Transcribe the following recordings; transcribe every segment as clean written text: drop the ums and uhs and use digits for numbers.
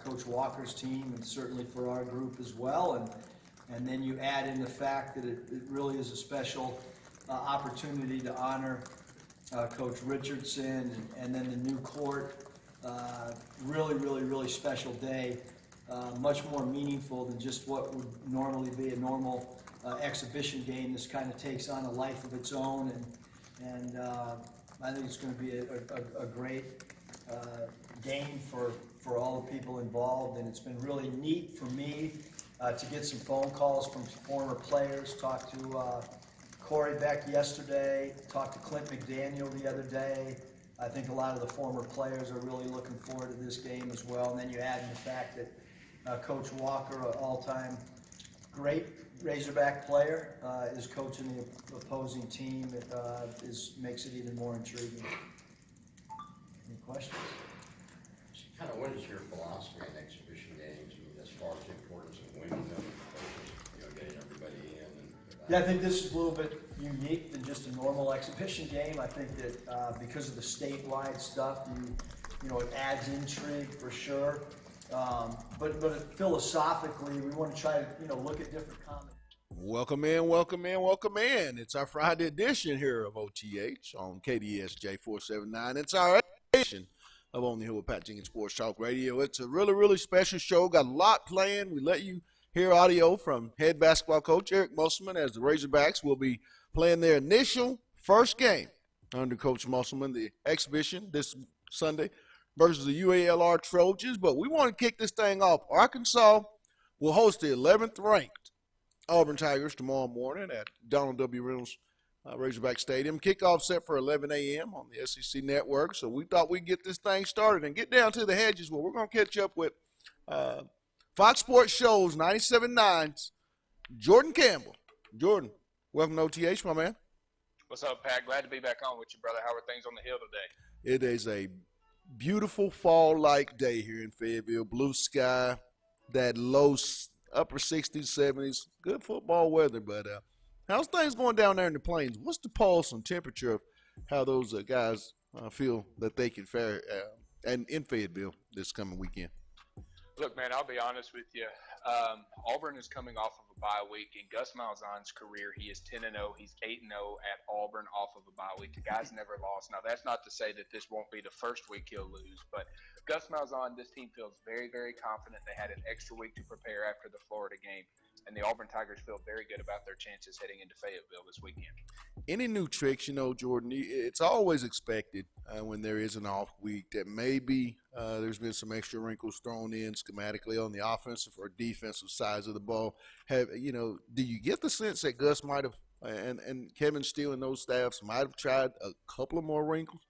Coach Walker's team and certainly for our group as well. And then you add in the fact that it really is a special opportunity to honor Coach Richardson and then the new court. Really special day. Much more meaningful than just what would normally be a normal exhibition game. This kind of takes on a life of its own, and I think it's going to be a great game for all the people involved. And it's been really neat for me to get some phone calls from former players. Talked to Corey Beck yesterday, talked to Clint McDaniel the other day. I think a lot of the former players are really looking forward to this game as well. And then you add in the fact that Coach Walker, an all-time great Razorback player, is coaching the opposing team. It makes it even more intriguing. Any questions? Kind of what is your philosophy on exhibition games, as far as the importance of winning them, versus getting everybody in? Yeah, I think this is a little bit unique than just a normal exhibition game. I think that because of the statewide stuff, it adds intrigue for sure. But philosophically, we want to try to look at different comments. Welcome in. It's our Friday edition here of OTH on KDSJ 479. It's our edition of On the Hill with Pat Jenkins Sports Talk Radio. It's a really special show. Got a lot planned. We let you hear audio from head basketball coach Eric Musselman as the Razorbacks will be playing their initial first game under Coach Musselman, the exhibition this Sunday versus the UALR Trojans. But we want to kick this thing off. Arkansas will host the 11th ranked Auburn Tigers tomorrow morning at Donald W. Reynolds Razorback Stadium. Kickoff set for 11 a.m. on the SEC Network. So we thought we'd get this thing started and get down to the hedges. Well, we're going to catch up with Fox Sports Shows 97.9's Jordan Campbell. Jordan, welcome to OTH, my man. What's up, Pat? Glad to be back on with you, brother. How are things on the Hill today? It is a beautiful fall-like day here in Fayetteville. Blue sky, that low upper 60s, 70s. Good football weather, but how's things going down there in the plains? What's the pulse and temperature of how those guys feel that they can fare and in Fayetteville this coming weekend? Look, man, I'll be honest with you. Auburn is coming off of a bye week. In Gus Malzahn's career, he is 10-0. He's 8-0 at Auburn off of a bye week. The guy's never lost. Now, that's not to say that this won't be the first week he'll lose, but Gus Malzahn, this team feels very confident. They had an extra week to prepare after the Florida game, and the Auburn Tigers feel very good about their chances heading into Fayetteville this weekend. Any new tricks, Jordan, it's always expected when there is an off week that maybe there's been some extra wrinkles thrown in schematically on the offensive or defensive sides of the ball. Do you get the sense that Gus might have and Kevin Steele and those staffs might have tried a couple of more wrinkles?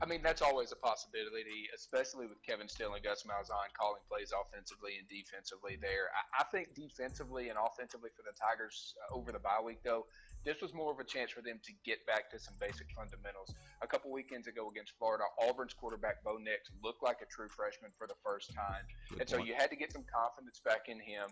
I mean, that's always a possibility, especially with Kevin Steele and Gus Malzahn calling plays offensively and defensively there. I think defensively and offensively for the Tigers over the bye week, though, this was more of a chance for them to get back to some basic fundamentals. A couple weekends ago against Florida, Auburn's quarterback Bo Nix looked like a true freshman for the first time. So you had to get some confidence back in him.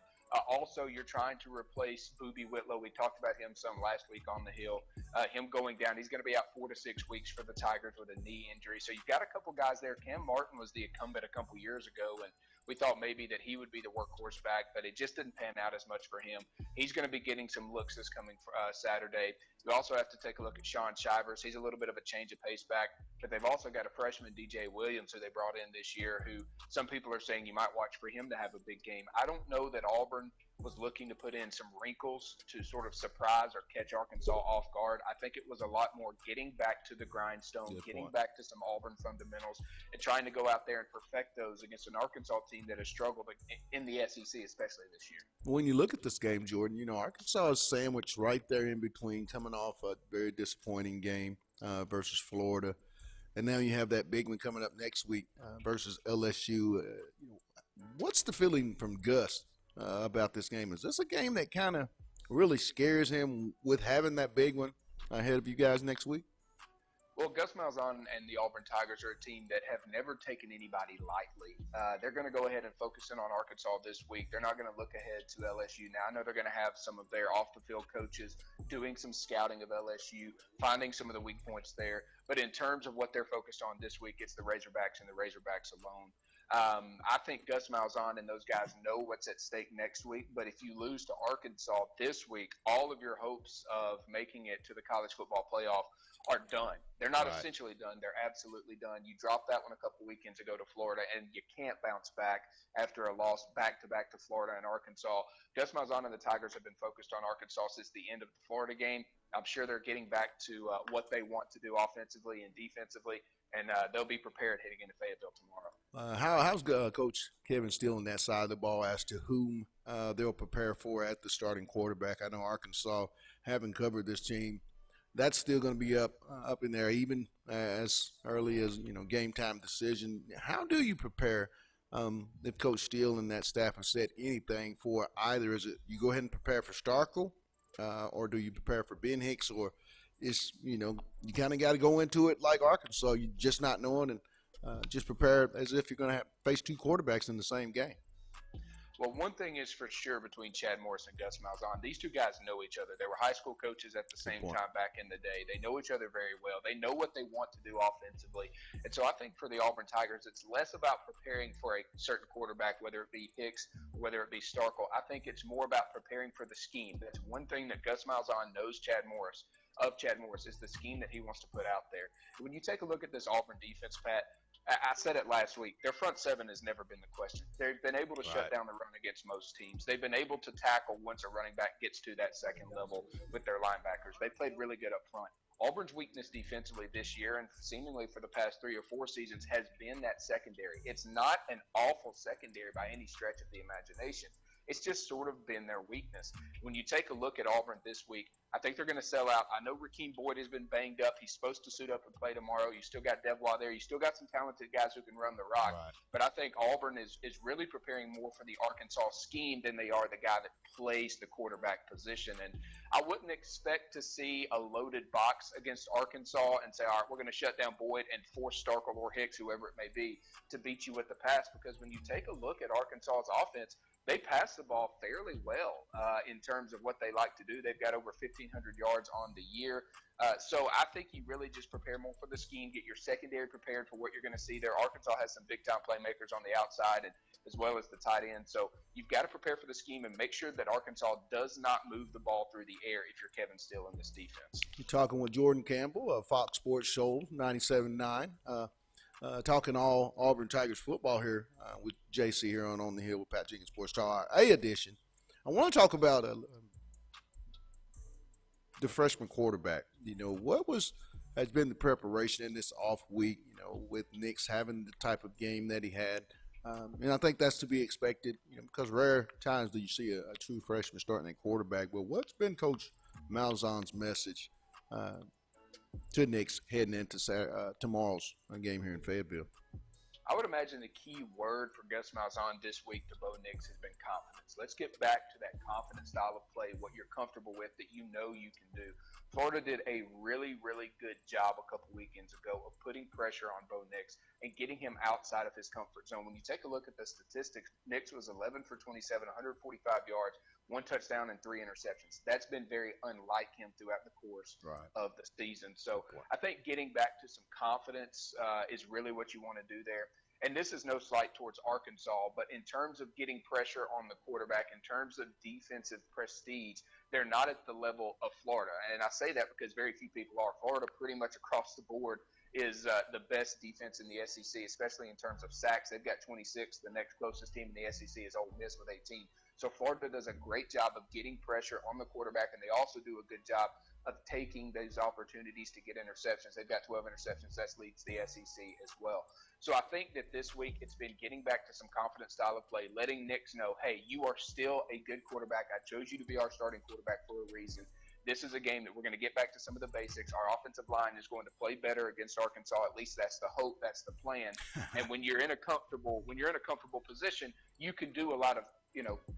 Also, you're trying to replace Boobie Whitlow. We talked about him some last week on the Hill. Him going down, he's going to be out 4 to 6 weeks for the Tigers with a knee injury. So you've got a couple guys there. Cam Martin was the incumbent a couple years ago, and we thought maybe that he would be the workhorse back, but it just didn't pan out as much for him. He's going to be getting some looks this coming Saturday. You also have to take a look at Sean Shivers. He's a little bit of a change of pace back, but they've also got a freshman, DJ Williams, who they brought in this year, who some people are saying you might watch for him to have a big game. I don't know that Auburn was looking to put in some wrinkles to sort of surprise or catch Arkansas off guard. I think it was a lot more getting back to the grindstone, getting back to some Auburn fundamentals, and trying to go out there and perfect those against an Arkansas team that has struggled in the SEC, especially this year. When you look at this game, Jordan, Arkansas is sandwiched right there in between, coming off a very disappointing game versus Florida. And now you have that big one coming up next week versus LSU. What's the feeling from Gus about this game? Is this a game that kind of really scares him with having that big one ahead of you guys next week? Well, Gus Malzahn and the Auburn Tigers are a team that have never taken anybody lightly. They're going to go ahead and focus in on Arkansas this week. They're not going to look ahead to LSU. Now, I know they're going to have some of their off-the-field coaches doing some scouting of LSU, finding some of the weak points there. But in terms of what they're focused on this week, it's the Razorbacks and the Razorbacks alone. I think Gus Malzahn and those guys know what's at stake next week. But if you lose to Arkansas this week, all of your hopes of making it to the college football playoff are done. They're not Right. essentially done. They're absolutely done. You dropped that one a couple weekends ago to Florida, and you can't bounce back after a loss back-to-back to Florida and Arkansas. Gus Malzahn and the Tigers have been focused on Arkansas since the end of the Florida game. I'm sure they're getting back to what they want to do offensively and defensively, and they'll be prepared heading into Fayetteville tomorrow. How's Coach Kevin Steele on that side of the ball as to whom they'll prepare for at the starting quarterback? I know Arkansas, having covered this team, that's still going to be up in there, even as early as game time decision. How do you prepare? If Coach Steele and that staff have said anything for either, is it you go ahead and prepare for Starkle, or do you prepare for Ben Hicks, or is you kind of got to go into it like Arkansas, you just not knowing and just prepare as if you're going to face two quarterbacks in the same game. Well, one thing is for sure between Chad Morris and Gus Malzahn, these two guys know each other. They were high school coaches at the same time back in the day. They know each other very well. They know what they want to do offensively. And so I think for the Auburn Tigers, it's less about preparing for a certain quarterback, whether it be Hicks, whether it be Starkle. I think it's more about preparing for the scheme. That's one thing that Gus Malzahn knows Chad Morris is the scheme that he wants to put out there. When you take a look at this Auburn defense, Pat, I said it last week. Their front seven has never been the question. They've been able to shut down the run against most teams. They've been able to tackle once a running back gets to that second level with their linebackers. They played really good up front. Auburn's weakness defensively this year and seemingly for the past 3 or 4 seasons has been that secondary. It's not an awful secondary by any stretch of the imagination. It's just sort of been their weakness. When you take a look at Auburn this week, I think they're going to sell out. I know Rakeem Boyd has been banged up. He's supposed to suit up and play tomorrow. You still got Devlaw there. You still got some talented guys who can run the rock. Right. But I think Auburn is really preparing more for the Arkansas scheme than they are the guy that plays the quarterback position. And I wouldn't expect to see a loaded box against Arkansas and say, all right, we're going to shut down Boyd and force Starkle or Hicks, whoever it may be, to beat you with the pass. Because when you take a look at Arkansas's offense, they pass the ball fairly well in terms of what they like to do. They've got over 1,500 yards on the year. So I think you really just prepare more for the scheme, get your secondary prepared for what you're going to see there. Arkansas has some big-time playmakers on the outside and as well as the tight end. So you've got to prepare for the scheme and make sure that Arkansas does not move the ball through the air if you're Kevin Steele in this defense. You're talking with Jordan Campbell of Fox Sports Show 97.9. Talking all Auburn Tigers football here with JC here on the Hill with Pat Jenkins Sports Talk A edition. I want to talk about the freshman quarterback. What has been the preparation in this off week? With Nix having the type of game that he had, and I think that's to be expected. Because rare times do you see a true freshman starting at quarterback. But what's been Coach Malzahn's message to Nix heading into tomorrow's game here in Fayetteville? I would imagine the key word for Gus Malzahn this week to Bo Nix has been confidence. Let's get back to that confident style of play, what you're comfortable with, that you know you can do. Florida did a really, really good job a couple weekends ago of putting pressure on Bo Nix and getting him outside of his comfort zone. When you take a look at the statistics, Nix was 11 for 27, 145 yards, 1 touchdown, and 3 interceptions. That's been very unlike him throughout the course of the season. So I think getting back to some confidence is really what you want to do there. And this is no slight towards Arkansas, but in terms of getting pressure on the quarterback, in terms of defensive prestige, they're not at the level of Florida. And I say that because very few people are. Florida pretty much across the board is the best defense in the SEC, especially in terms of sacks. They've got 26. The next closest team in the SEC is Ole Miss with 18. So Florida does a great job of getting pressure on the quarterback, and they also do a good job of taking those opportunities to get interceptions. They've got 12 interceptions. That leads the SEC as well. So I think that this week it's been getting back to some confident style of play, letting Nix know, hey, you are still a good quarterback. I chose you to be our starting quarterback for a reason. This is a game that we're going to get back to some of the basics. Our offensive line is going to play better against Arkansas. At least that's the hope. That's the plan. And when you're in a comfortable position, you can do a lot of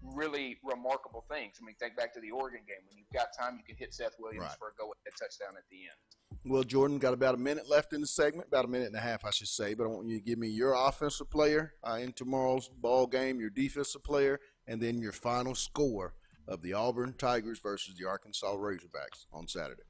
really remarkable things. I mean, think back to the Oregon game. When you've got time, you can hit Seth Williams for a go-ahead touchdown at the end. Well, Jordan, got about a minute left in the segment, about a minute and a half, I should say. But I want you to give me your offensive player in tomorrow's ball game, your defensive player, and then your final score of the Auburn Tigers versus the Arkansas Razorbacks on Saturday.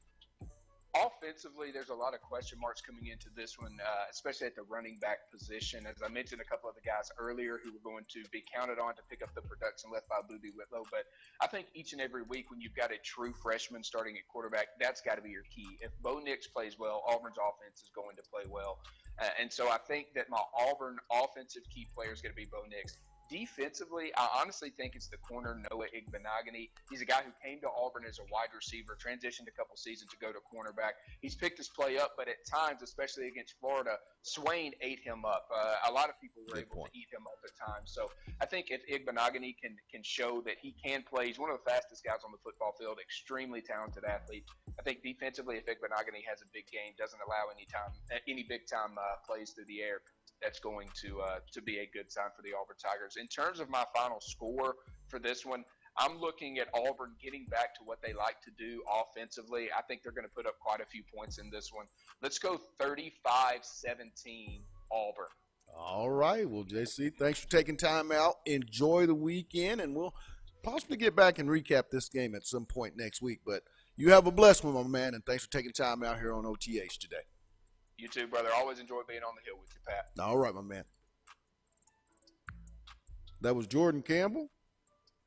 Offensively, there's a lot of question marks coming into this one, especially at the running back position. As I mentioned, a couple of the guys earlier who were going to be counted on to pick up the production left by Boobie Whitlow. But I think each and every week when you've got a true freshman starting at quarterback, that's got to be your key. If Bo Nix plays well, Auburn's offense is going to play well. And so I think that my Auburn offensive key player is going to be Bo Nix. Defensively, I honestly think it's the corner Noah Igbenogany. He's a guy who came to Auburn as a wide receiver, transitioned a couple seasons to go to cornerback. He's picked his play up, but at times, especially against Florida, Swain ate him up. A lot of people were able to eat him up at times. So I think if Igbenogany can show that he can play, he's one of the fastest guys on the football field, extremely talented athlete. I think defensively, if Igbenogany has a big game, doesn't allow any big time plays through the air, that's going to be a good sign for the Auburn Tigers. In terms of my final score for this one, I'm looking at Auburn getting back to what they like to do offensively. I think they're going to put up quite a few points in this one. Let's go 35-17 Auburn. All right. Well, JC, thanks for taking time out. Enjoy the weekend, and we'll possibly get back and recap this game at some point next week. But you have a blessed one, my man, and thanks for taking time out here on OTH today. You too, brother. Always enjoy being on the hill with you, Pat. All right, my man. That was Jordan Campbell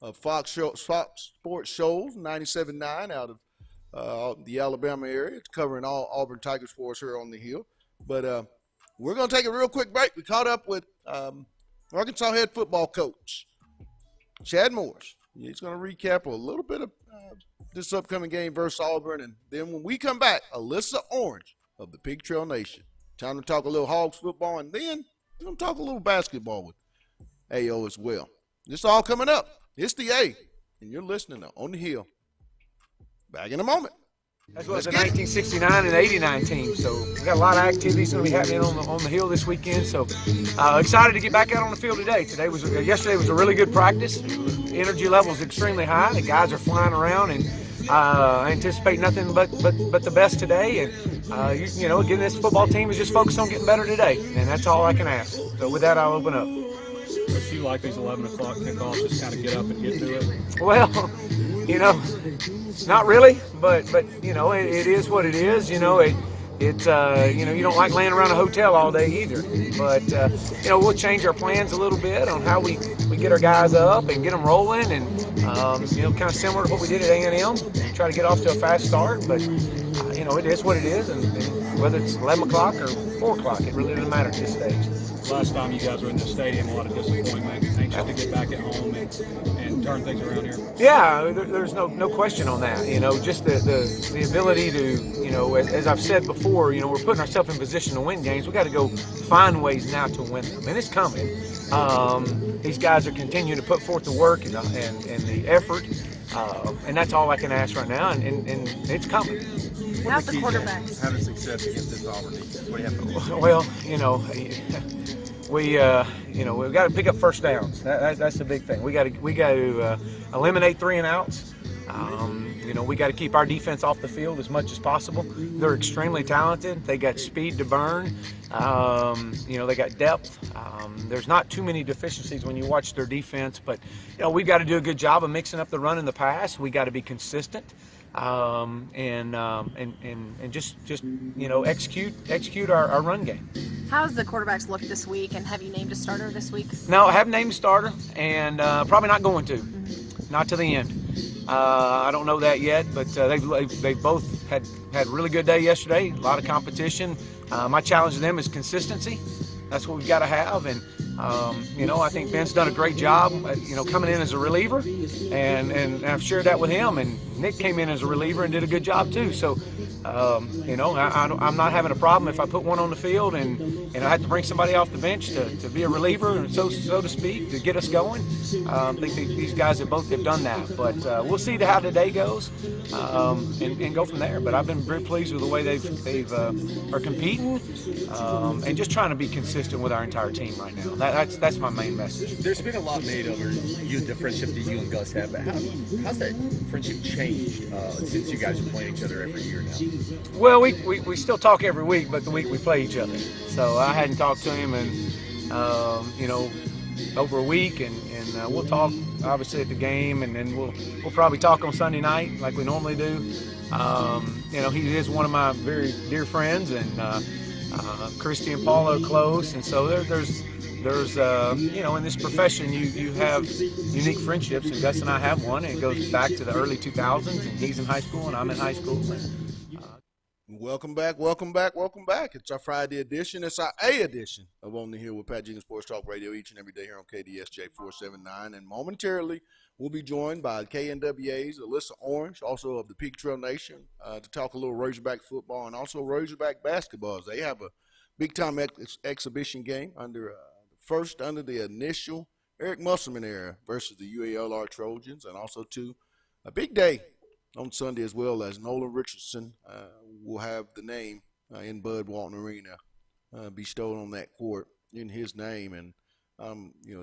of Fox Sports Shows 97.9 out of the Alabama area. It's covering all Auburn Tigers for us here on the hill. But we're going to take a real quick break. We caught up with Arkansas head football coach Chad Morris. He's going to recap a little bit of this upcoming game versus Auburn. And then when we come back, Alyssa Orange of the Pig Trail Nation. Time to talk a little Hogs football, and then we're going to talk a little basketball with AO as well. This all coming up. It's the A, and you're listening to On the Hill. Back in a moment. As well as the 1969 and 89 team. So we got a lot of activities going to be happening on the hill this weekend. So excited to get back out on the field today. Yesterday was a really good practice. Energy level is extremely high. The guys are flying around, and I anticipate nothing but the best today. And again, this football team is just focused on getting better today, and that's all I can ask. So with that, I'll open up. Do you like these 11 o'clock kickoffs? Just kind of get up and get to it. Well, not really, but it is what it is. It's you don't like laying around a hotel all day either. But we'll change our plans a little bit on how we get our guys up and get them rolling, and kind of similar to what we did at A&M. Try to get off to a fast start, but it is what it is, and whether it's 11 o'clock or 4 o'clock, it really doesn't matter at this stage. Last time you guys were in the stadium, a lot of disappointment. Anxious to get back at home and turn things around here. Yeah, there's no question on that. Just the ability to, as I've said before, we're putting ourselves in position to win games. We got to go find ways now to win them, and it's coming. These guys are continuing to put forth the work and the effort, and that's all I can ask right now, and it's coming. How's the quarterbacks? Having success against this Auburn defense. What do you have to do? Well, we've got to pick up first downs. That's the big thing. We got to eliminate 3 and outs. We got to keep our defense off the field as much as possible. They're extremely talented. They got speed to burn. They got depth. There's not too many deficiencies when you watch their defense, but we've got to do a good job of mixing up the run and the pass. We got to be consistent. And just execute our run game. How's the quarterbacks look this week, and have you named a starter this week? No, I haven't named a starter, and probably not going to, not to the end. I don't know that yet, but they both had a really good day yesterday. A lot of competition. My challenge to them is consistency. That's what we've got to have, and I think Ben's done a great job, coming in as a reliever, and I've shared that with him. And Nick came in as a reliever and did a good job too. So, I'm not having a problem if I put one on the field and I have to bring somebody off the bench to be a reliever, so to speak, to get us going. I think these guys have done that. But we'll see how today goes and go from there. But I've been very pleased with the way they are competing and just trying to be consistent with our entire team right now. That's my main message. There's been a lot made over the friendship that you and Gus have, but how's that friendship changed since you guys are playing each other every year now? Well, we still talk every week, but the week we play each other. So I hadn't talked to him in over a week, and and we'll talk obviously at the game, and then we'll probably talk on Sunday night like we normally do. He is one of my very dear friends, and Christy and Paula are close, and so there's in this profession you have unique friendships, and Gus and I have one, and it goes back to the early 2000s, and he's in high school and I'm in high school. Welcome back, welcome back, welcome back. It's our Friday edition. It's our A edition of On the Hill with Pat Jenkins Sports Talk Radio each and every day here on KDSJ 479. And momentarily, we'll be joined by KNWA's Alyssa Orange, also of the Peak Trail Nation, to talk a little Razorback football and also Razorback basketball. As they have a big-time exhibition game under the initial Eric Musselman era versus the UALR Trojans, and also to a big day on Sunday as well, as Nolan Richardson will have the name in Bud Walton Arena bestowed on that court in his name. And,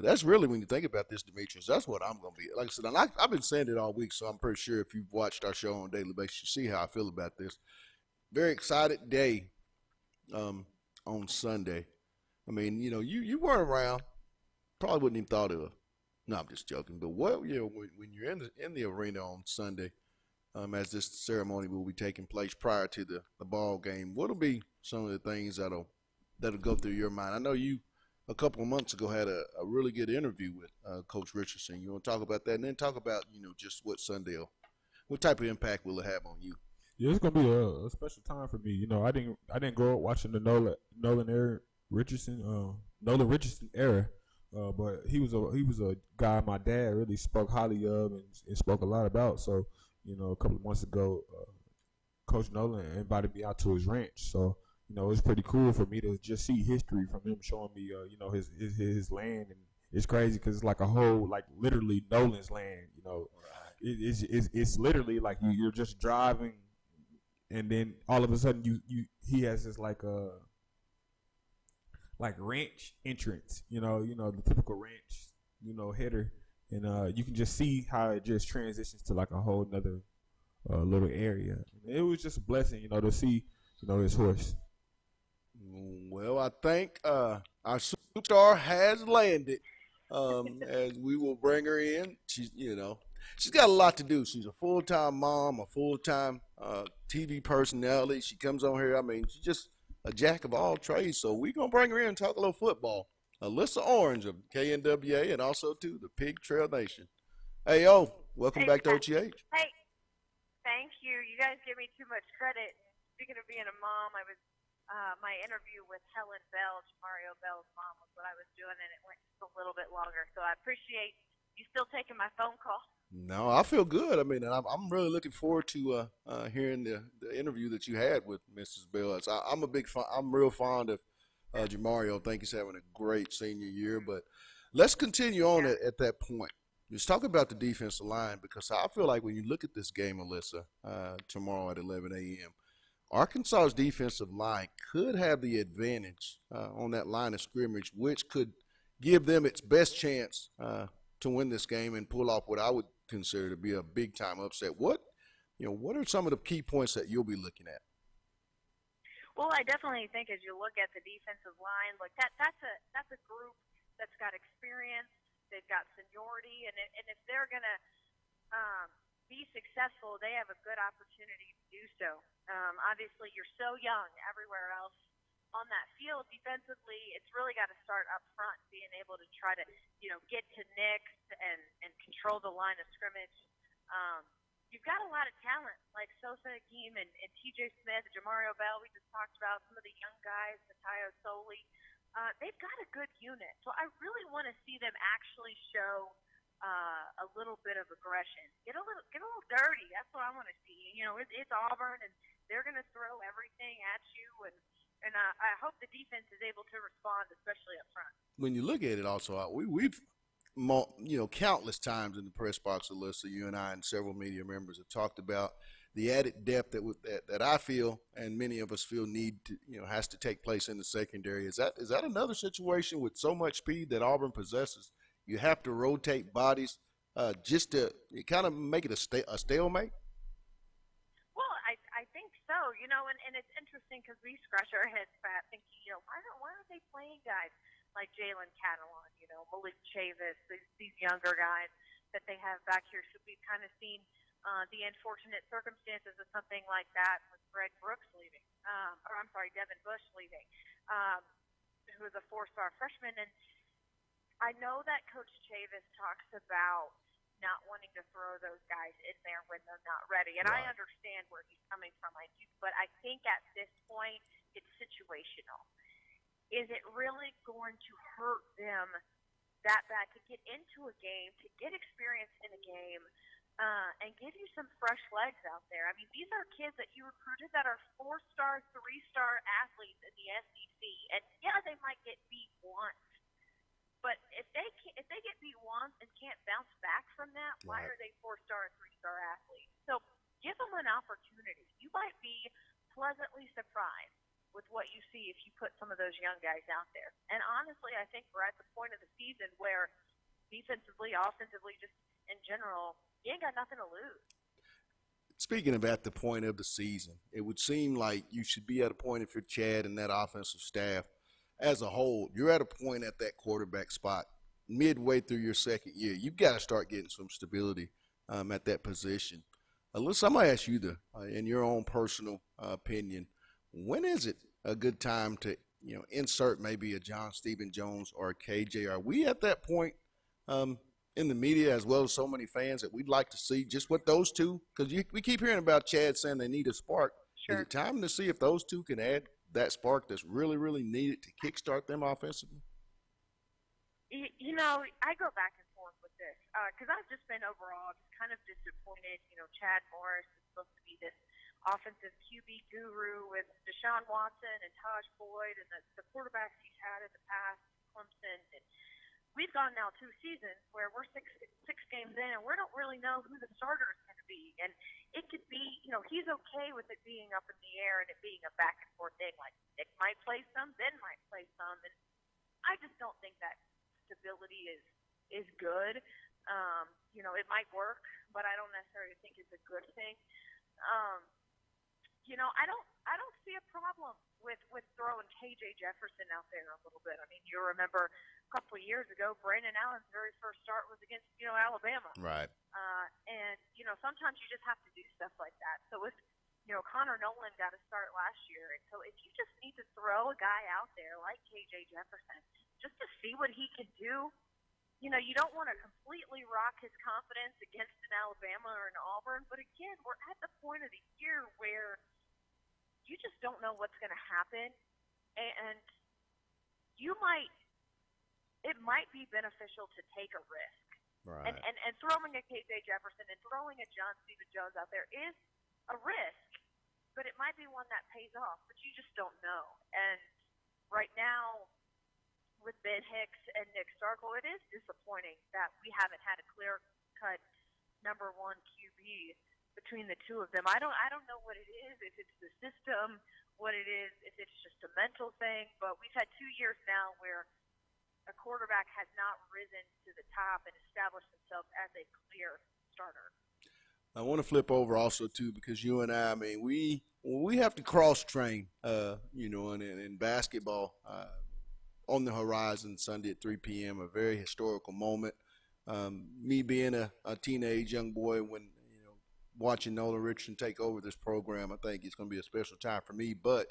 that's really, when you think about this, Demetrius, that's what I'm going to be. Like I said, and I've been saying it all week, so I'm pretty sure if you've watched our show on a daily basis, you see how I feel about this. Very excited day on Sunday. I mean, you weren't around, probably wouldn't even thought of it. No, I'm just joking. But when you're in the arena on Sunday, as this ceremony will be taking place prior to the ball game, what'll be some of the things that'll go through your mind? I know you a couple of months ago had a really good interview with Coach Richardson. You want to talk about that, and then talk about just what what type of impact will it have on you? Yeah, it's gonna be a special time for me. I didn't grow up watching the Nolan Richardson era, but he was a guy my dad really spoke highly of and spoke a lot about. So a couple of months ago, Coach Nolan invited me out to his ranch. So it was pretty cool for me to just see history from him showing me his land, and it's crazy because it's like a whole, like, literally Nolan's land. It's literally like you're just driving. And then all of a sudden, he has this like ranch entrance, the typical ranch, header, and you can just see how it just transitions to like a whole nother little area. It was just a blessing, to see, his horse. Well, I think our superstar has landed. As we will bring her in, she's got a lot to do. She's a full-time mom, a full-time TV personality. She comes on here. I mean, she's just a jack of all trades. So we're going to bring her in and talk a little football. Alyssa Orange of KNWA, and also to the Pig Trail Nation. Hey, welcome back to OTH. Hey, thank you. You guys give me too much credit. Speaking of being a mom, I was my interview with Helen Bell, Mario Bell's mom, was what I was doing, and it went just a little bit longer. So I appreciate you still taking my phone call. No, I feel good. I mean, I'm really looking forward to hearing the interview that you had with Mrs. Bell. I'm real fond of Jamario. I think he's having a great senior year. But let's continue on at that point. Let's talk about the defensive line, because I feel like when you look at this game, Alyssa, tomorrow at 11 a.m., Arkansas's defensive line could have the advantage on that line of scrimmage, which could give them its best chance to win this game and pull off what I would consider to be a big-time upset. What are some of the key points that you'll be looking at? Well, I definitely think as you look at the defensive line, that's a group that's got experience, they've got seniority, and if they're going to be successful, they have a good opportunity to do so. Obviously, you're so young everywhere else on that field. Defensively, it's really got to start up front, being able to try to, get to nicks and control the line of scrimmage. You've got a lot of talent, like Sosa Hakeem and TJ Smith, Jamario Bell, we just talked about, some of the young guys, Matayo Soli. They've got a good unit. So I really want to see them actually show a little bit of aggression. Get a little dirty. That's what I want to see. It's Auburn, and they're going to throw everything at you, and I hope the defense is able to respond, especially up front. When you look at it, also, we've countless times in the press box, Alyssa, you and I and several media members have talked about the added depth that I feel and many of us feel has to take place in the secondary. Is that another situation with so much speed that Auburn possesses? You have to rotate bodies just to kind of make it a stalemate? Well, I think so, and it's interesting because we scratch our heads fat thinking, why aren't they playing guys like Jalen Catalon, Malik Chavis, these younger guys that they have back here. So we've kind of seen the unfortunate circumstances of something like that with Greg Brooks leaving, Devin Bush leaving, who was a 4-star freshman. And I know that Coach Chavis talks about not wanting to throw those guys in there when they're not ready. And I understand where he's coming from, but I think at this point it's situational. Is it really going to hurt them that bad to get into a game, to get experience in a game, and give you some fresh legs out there? I mean, these are kids that you recruited that are 4-star, 3-star athletes in the SEC. And, yeah, they might get beat once. But if they get beat once and can't bounce back from that, why are they 4-star and 3-star athletes? So give them an opportunity. You might be pleasantly surprised with what you see if you put some of those young guys out there. And honestly, I think we're at the point of the season where defensively, offensively, just in general, you ain't got nothing to lose. Speaking of at the point of the season, it would seem like you should be at a point, if you're Chad and that offensive staff as a whole, you're at a point at that quarterback spot midway through your second year. You've got to start getting some stability at that position. Alyssa, I'm going to ask you, in your own personal opinion, when is it a good time to insert maybe a John Stephen Jones or a KJ? Are we at that point in the media, as well as so many fans, that we'd like to see just what those two, because we keep hearing about Chad saying they need a spark. Is it time to see if those two can add that spark that's really, really needed to kickstart them offensively? I go back and forth with this because I've just been overall just kind of disappointed. Chad Morris is supposed to be this offensive QB guru with Deshaun Watson and Taj Boyd and the quarterbacks he's had in the past, Clemson. And we've gone now 2 seasons where we're six games in and we don't really know who the starter is going to be. And it could be, he's okay with it being up in the air and it being a back and forth thing. Like Nick might play some, Ben might play some, and I just don't think that stability is good. It might work, but I don't necessarily think it's a good thing. I don't see a problem with throwing KJ Jefferson out there a little bit. I mean, you remember a couple of years ago, Brandon Allen's very first start was against Alabama. Right. And sometimes you just have to do stuff like that. So if Connor Nolan got a start last year, and so if you just need to throw a guy out there like KJ Jefferson just to see what he can do. You don't want to completely rock his confidence against an Alabama or an Auburn, but again, we're at the point of the year where you just don't know what's going to happen, and it might be beneficial to take a risk. Right. And throwing a KJ Jefferson and throwing a John Stephen Jones out there is a risk, but it might be one that pays off, but you just don't know. And right now, with Ben Hicks and Nick Starkel, it is disappointing that we haven't had a clear-cut number 1 QB between the two of them. I don't know what it is, if it's the system, what it is, if it's just a mental thing, but we've had 2 years now where a quarterback has not risen to the top and established himself as a clear starter. I want to flip over also too, because you and I mean, we have to cross train, in basketball. On the horizon Sunday at 3 p.m., a very historical moment. Me being a teenage young boy when, watching Nolan Richardson take over this program, I think it's going to be a special time for me. But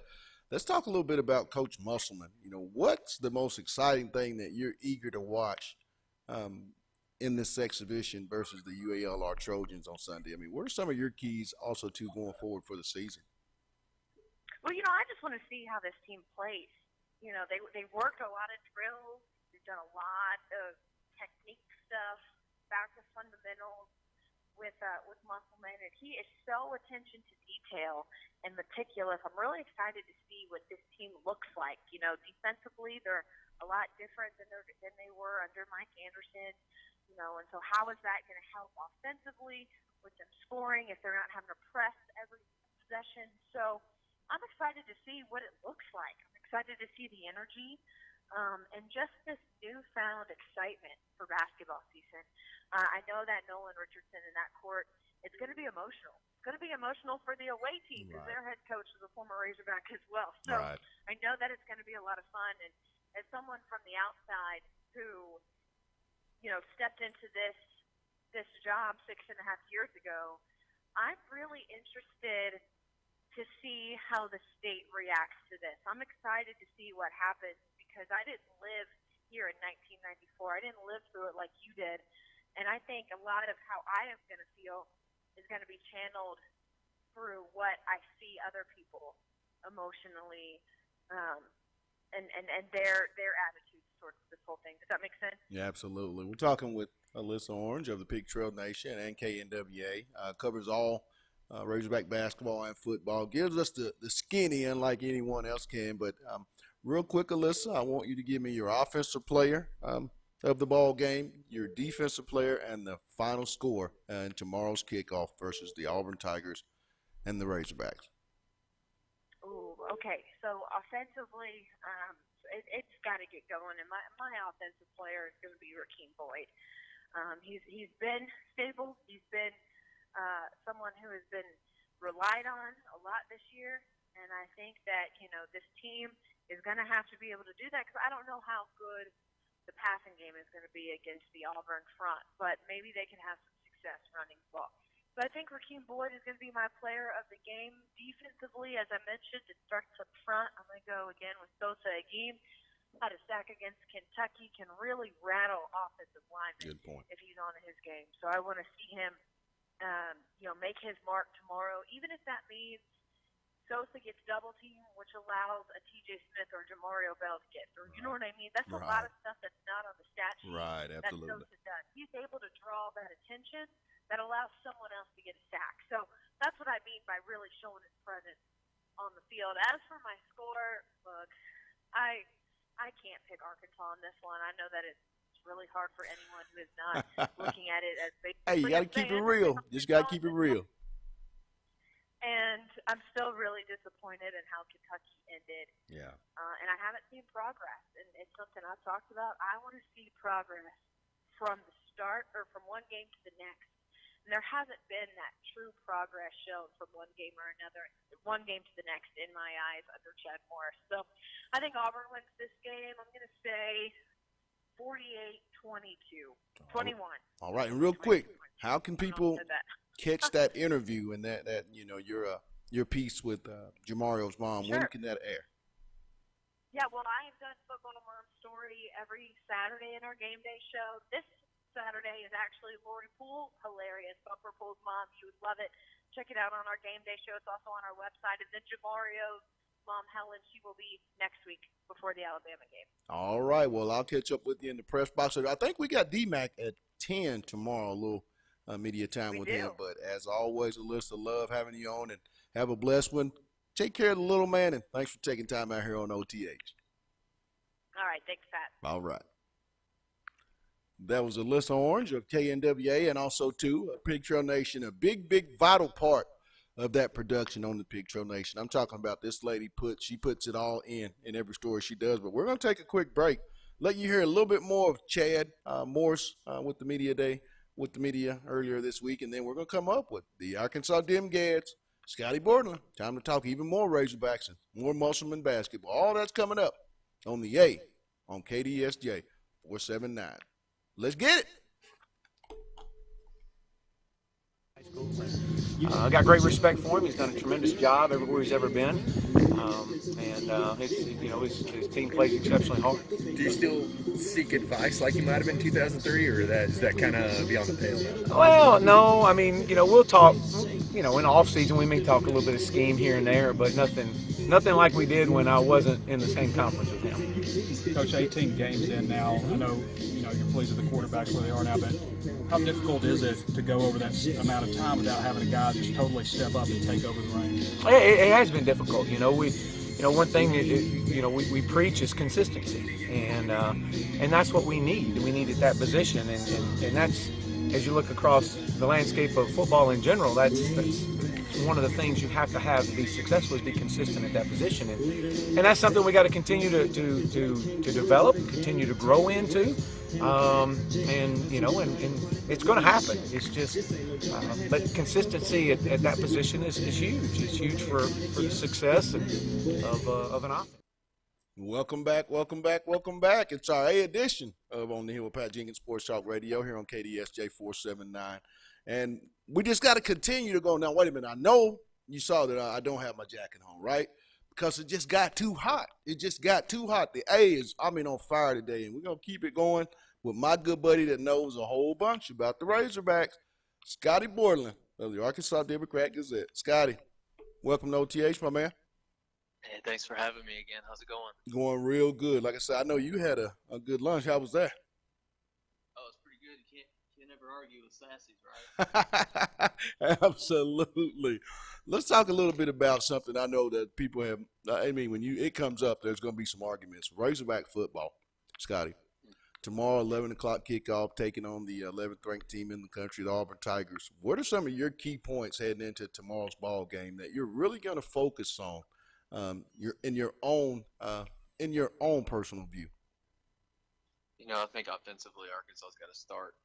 let's talk a little bit about Coach Musselman. What's the most exciting thing that you're eager to watch in this exhibition versus the UALR Trojans on Sunday? I mean, what are some of your keys also to going forward for the season? Well, I just want to see how this team plays. They worked a lot of drills. They've done a lot of technique stuff, back to fundamentals with Musselman, and he is so attention to detail and meticulous. I'm really excited to see what this team looks like. Defensively, they're a lot different than they were under Mike Anderson. And so how is that going to help offensively with them scoring if they're not having to press every possession? So I'm excited to see what it looks like. I'm excited to see the energy and just this newfound excitement for basketball season. I know that Nolan Richardson in that court, it's going to be emotional. It's going to be emotional for the away team because their head coach is a former Razorback as well. So I know that it's going to be a lot of fun. And as someone from the outside who, stepped into this job 6.5 years ago, I'm really interested to see how the state reacts to this. I'm excited to see what happens because I didn't live here in 1994. I didn't live through it like you did. And I think a lot of how I am going to feel is going to be channeled through what I see other people emotionally and their attitudes towards this whole thing. Does that make sense? Yeah, absolutely. We're talking with Alyssa Orange of the Pig Trail Nation and KNWA. Covers all Razorback basketball and football. Gives us the skinny, unlike anyone else can. But real quick, Alyssa, I want you to give me your offensive player of the ball game, your defensive player, and the final score in tomorrow's kickoff versus the Auburn Tigers and the Razorbacks. Ooh, okay. So offensively, it's got to get going, and my offensive player is going to be Rakeem Boyd. He's been stable. He's been someone who has been relied on a lot this year, and I think that this team is going to have to be able to do that because I don't know how good the passing game is going to be against the Auburn front, but maybe they can have some success running the ball. So I think Rakeem Boyd is going to be my player of the game. Defensively, as I mentioned, it starts up front. I'm going to go again with Sosa Agim. Had a sack against Kentucky, can really rattle offensive linemen if he's on his game. So I want to see him, make his mark tomorrow, even if that means Sosa gets double teamed, which allows a TJ Smith or Jamario Bell to get through. You know what I mean? That's a lot of stuff that's not on the stat sheet. Right, absolutely. That Sosa does. He's able to draw that attention that allows someone else to get a sack. So that's what I mean by really showing his presence on the field. As for my score, look, I can't pick Arkansas on this one. I know that it's really hard for anyone who is not looking at it as basically Hey, you got to keep it real. Just got to keep it real. And I'm still really disappointed in how Kentucky ended. Yeah. And I haven't seen progress. And it's something I've talked about. I want to see progress from the start or from one game to the next. And there hasn't been that true progress shown from one game or another, one game to the next in my eyes under Chad Morris. So I think Auburn wins this game. I'm going to say 48-22. 21. All right. And real quick, how can people catch that interview and that your piece with Jamario's mom? Sure. When can that air? Yeah, well, I have done Football to Mom story every Saturday in our game day show. This Saturday is actually Lori Poole, hilarious. Bumper Poole's mom, you would love it. Check it out on our game day show. It's also on our website. And then Jamario's mom, Helen, she will be next week before the Alabama game. All right. Well, I'll catch up with you in the press box. I think we got D-Mac at 10 tomorrow, a little media time with him. But as always, Alyssa, love having you on, and have a blessed one. Take care of the little man, and thanks for taking time out here on OTH. All right. Thanks, Pat. All right. That was Alyssa Orange of KNWA, and also, too, Pig Trail Nation, a big, vital part of that production on the Pig Trail Nation. I'm talking about this lady she puts it all in every story she does. But we're going to take a quick break, let you hear a little bit more of Chad Morris with the media earlier this week, and then we're going to come up with the Arkansas Demgads, Scotty Bordelon. Time to talk even more Razorbacks and more Musselman basketball. All that's coming up on the A on KDSJ 479. Let's get it. I got great respect for him. He's done a tremendous job everywhere he's ever been, and his team plays exceptionally hard. Do you still seek advice like you might have in 2003, or is that kind of beyond the pale now? Well, no. I mean, we'll talk. In the off season, we may talk a little bit of scheme here and there, but nothing like we did when I wasn't in the same conference with him. Coach, 18 games in now. I know you're pleased with the quarterbacks where they are now, but how difficult is it to go over that amount of time without having a guy just totally step up and take over the reins? It has been difficult. One thing we preach is consistency, and that's what we need. We need at that position, and that's, as you look across the landscape of football in general, that's one of the things you have to be successful, is be consistent at that position, and that's something we got to continue to develop, continue to grow into, and it's going to happen. It's just, but consistency at that position is huge. It's huge for the success of an offense. Welcome back, welcome back, welcome back. It's our A edition of On the Hill with Pat Jenkins Sports Talk Radio here on KDSJ 479. And we just got to continue to go. Now, wait a minute. I know you saw that I don't have my jacket on, right? Because it just got too hot. It just got too hot. The A is, on fire today. And we're going to keep it going with my good buddy that knows a whole bunch about the Razorbacks, Scotty Borland of the Arkansas Democrat Gazette. Scotty, welcome to OTH, my man. Hey, thanks for having me again. How's it going? Going real good. Like I said, I know you had a good lunch. How was that? Oh, it's pretty good. You can't ever argue with Sassy's, right? Absolutely. Let's talk a little bit about something I know that people have. When it comes up, there's going to be some arguments. Razorback football, Scotty. Tomorrow, 11 o'clock kickoff, taking on the 11th ranked team in the country, the Auburn Tigers. What are some of your key points heading into tomorrow's ball game that you're really going to focus on? In your own personal view. I think offensively, Arkansas's got to start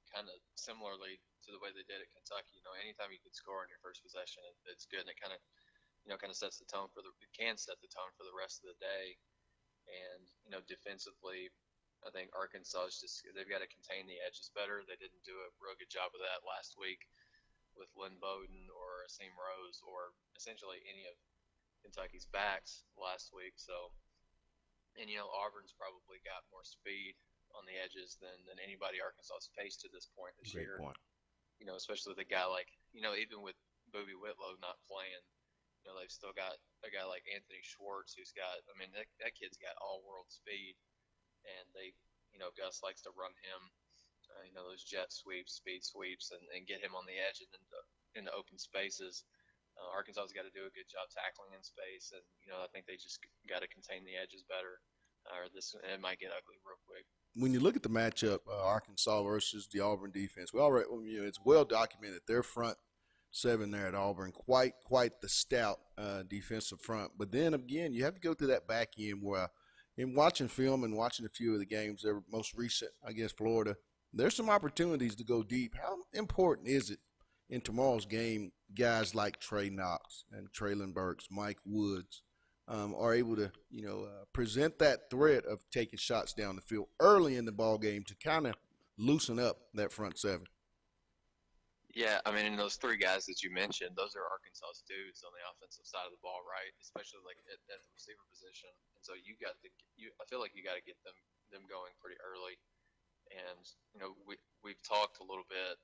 kind of similarly to the way they did at Kentucky. Anytime you can score on your first possession, it's good, and it kind of sets the tone it can set the tone for the rest of the day. And defensively, I think Arkansas they've got to contain the edges better. They didn't do a real good job of that last week with Lynn Bowden or Asim Rose or essentially any of Kentucky's backs last week. So, and Auburn's probably got more speed on the edges than anybody Arkansas's faced to this point this year. Great point. Especially with a guy like even with Boobie Whitlow not playing, they've still got a guy like Anthony Schwartz who's got. That kid's got all world speed, and Gus likes to run him. Those jet sweeps, speed sweeps, and get him on the edge and into open spaces. Arkansas's got to do a good job tackling in space, and I think they just got to contain the edges better, or it might get ugly real quick. When you look at the matchup, Arkansas versus the Auburn defense, it's well documented their front seven there at Auburn, quite the stout defensive front. But then again, you have to go through that back end where, in watching film and watching a few of the games, their most recent against Florida, there's some opportunities to go deep. How important is it in tomorrow's game, guys like Trey Knox and Traylon Burks, Mike Woods, are able to, present that threat of taking shots down the field early in the ball game to kind of loosen up that front seven? Yeah, and those three guys that you mentioned, those are Arkansas's dudes on the offensive side of the ball, right? Especially like at the receiver position. And so I feel like you got to get them going pretty early. And we've talked a little bit.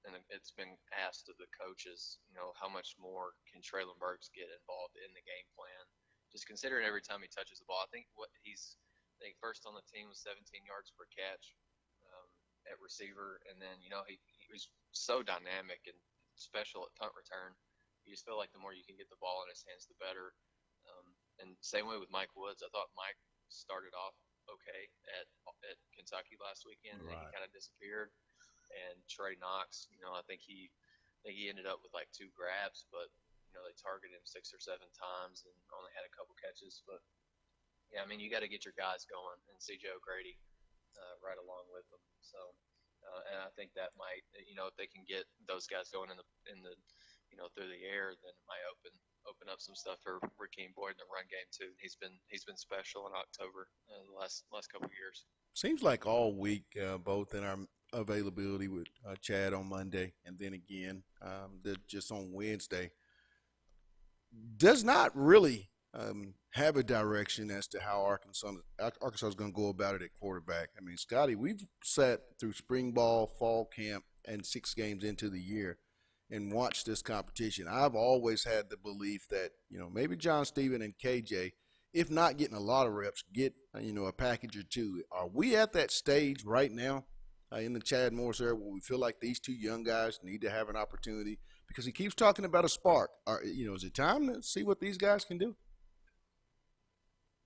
And it's been asked of the coaches, how much more can Traylon Burks get involved in the game plan? Just considering every time he touches the ball, I think first on the team was 17 yards per catch at receiver, and then he was so dynamic and special at punt return. You just feel like the more you can get the ball in his hands, the better. And same way with Mike Woods. I thought Mike started off okay at Kentucky last weekend, and then he kind of disappeared. And Trey Knox, I think he ended up with like 2 grabs, but they targeted him 6 or 7 times and only had a couple catches. But yeah, you got to get your guys going, and C.J. O'Grady right along with them. So, and I think that might, if they can get those guys going in the through the air, then it might open up some stuff for Rakeem Boyd in the run game too. He's been special in October the last couple of years. Seems like all week, both in our availability with Chad on Monday and then again just on Wednesday, does not really have a direction as to how Arkansas is going to go about it at quarterback. Scotty, we've sat through spring ball, fall camp, and 6 games into the year and watched this competition. I've always had the belief that, maybe John Stephen and KJ, if not getting a lot of reps, get, a package or 2. Are we at that stage right now in the Chad Morris era where we feel like these 2 young guys need to have an opportunity? Because he keeps talking about a spark. Is it time to see what these guys can do?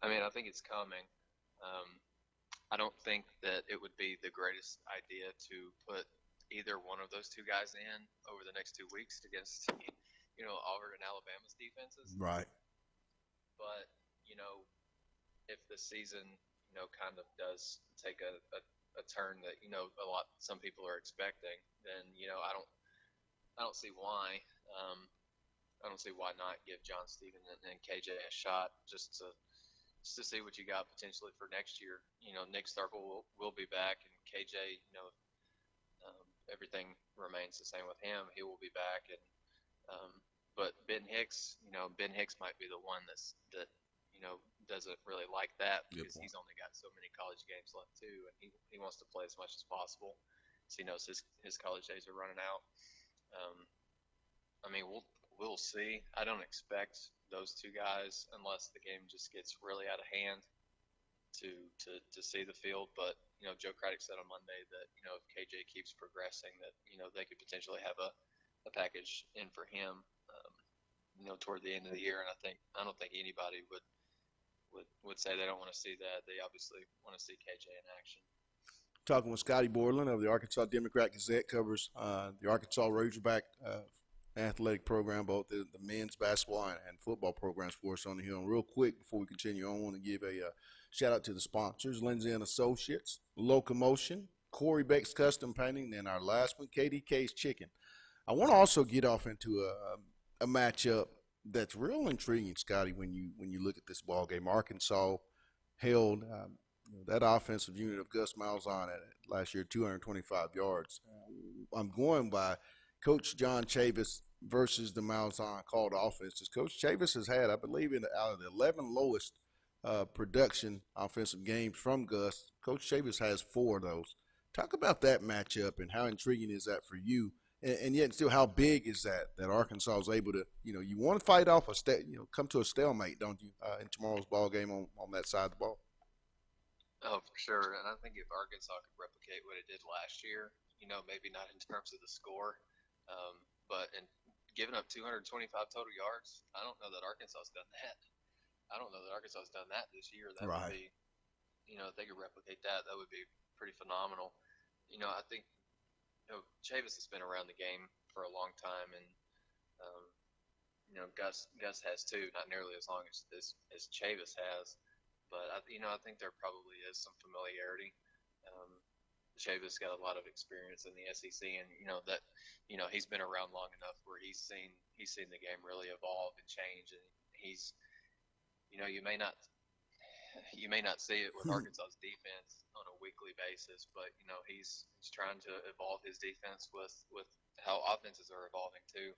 I think it's coming. I don't think that it would be the greatest idea to put either one of those 2 guys in over the next 2 weeks against, Auburn and Alabama's defenses. Right. But, if the season, kind of does take a turn that, some people are expecting, then, I don't see why. I don't see why not give John Stephen and KJ a shot just to, just to see what you got potentially for next year. Nick Starkle will be back, and KJ, everything remains the same with him. He will be back, and but Ben Hicks, Ben Hicks might be the one that doesn't really like that because he's only got so many college games left too, and he wants to play as much as possible. So he knows his college days are running out. We'll see. I don't expect those two guys, unless the game just gets really out of hand, to see the field. But Joe Craddock said on Monday that if KJ keeps progressing, that they could potentially have a package in for him, toward the end of the year. And I don't think anybody would say they don't want to see that. They obviously want to see KJ in action. Talking with Scotty Borland of the Arkansas Democrat-Gazette, covers the Arkansas Razorback athletic program, both the men's basketball and football programs for us on the Hill. And real quick, before we continue on, I want to give a shout out to the sponsors: Lindsay and Associates, Locomotion, Corey Beck's Custom Painting, and our last one, KDK's Chicken. I want to also get off into a matchup that's real intriguing, Scotty. When you look at this ball game, Arkansas held that offensive unit of Gus Malzahn at last year 225 yards. I'm going by Coach John Chavis versus the Malzahn called offenses. Coach Chavis has had, I believe, out of the 11 lowest production offensive games from Gus, Coach Chavis has 4 of those. Talk about that matchup and how intriguing is that for you, and yet still how big is that Arkansas is able to, you want to fight off come to a stalemate, don't you, in tomorrow's ball game on that side of the ball? Oh, for sure. And I think if Arkansas could replicate what it did last year, maybe not in terms of the score, but in giving up 225 total yards, I don't know that Arkansas has done that. I don't know that Arkansas has done that this year. That would be, if they could replicate that, that would be pretty phenomenal. I think, Chavis has been around the game for a long time, and Gus has too, not nearly as long as Chavis has, but I think there probably is some familiarity. Chavis got a lot of experience in the SEC, and he's been around long enough where he's seen the game really evolve and change, and he's you may not see it with Arkansas's defense on a weekly basis, but he's trying to evolve his defense with how offenses are evolving too.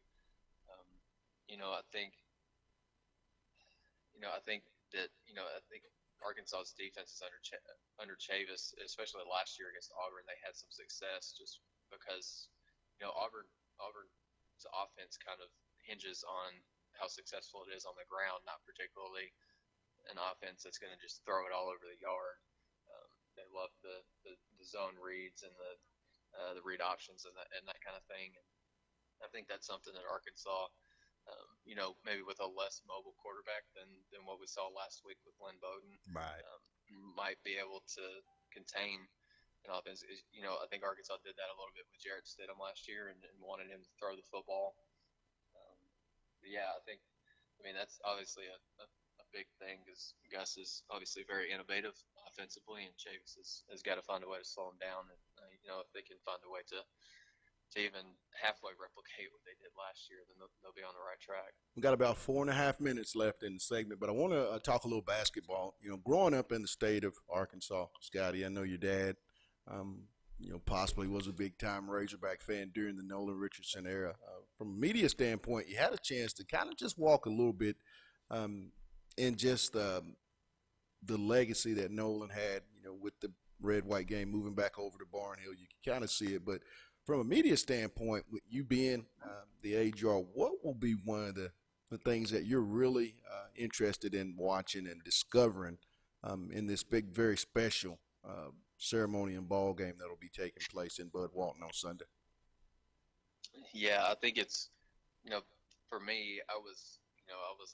I think Arkansas's defense is under Chavis, especially last year against Auburn. They had some success just because Auburn's offense kind of hinges on how successful it is on the ground, not particularly an offense that's going to just throw it all over the yard. They love the zone reads and the read options and that kind of thing. And I think that's something that Arkansas, maybe with a less mobile quarterback than what we saw last week with Lynn Bowden, might be able to contain an offense. I think Arkansas did that a little bit with Jarrett Stidham last year and wanted him to throw the football. That's obviously a big thing because Gus is obviously very innovative offensively, and Chavis has got to find a way to slow him down. And if they can find a way to even halfway replicate what they did last year, then they'll be on the right track. We've got about 4.5 minutes left in the segment, but I want to talk a little basketball. Growing up in the state of Arkansas, Scotty, I know your dad, possibly was a big-time Razorback fan during the Nolan Richardson era. From a media standpoint, you had a chance to kind of just walk a little bit in just the legacy that Nolan had, with the red-white game moving back over to Barnhill. You can kind of see it, but from a media standpoint, with you being the age you are, what will be one of the things that you're really interested in watching and discovering in this big, very special ceremony and ball game that will be taking place in Bud Walton on Sunday? Yeah, I think it's, for me, I was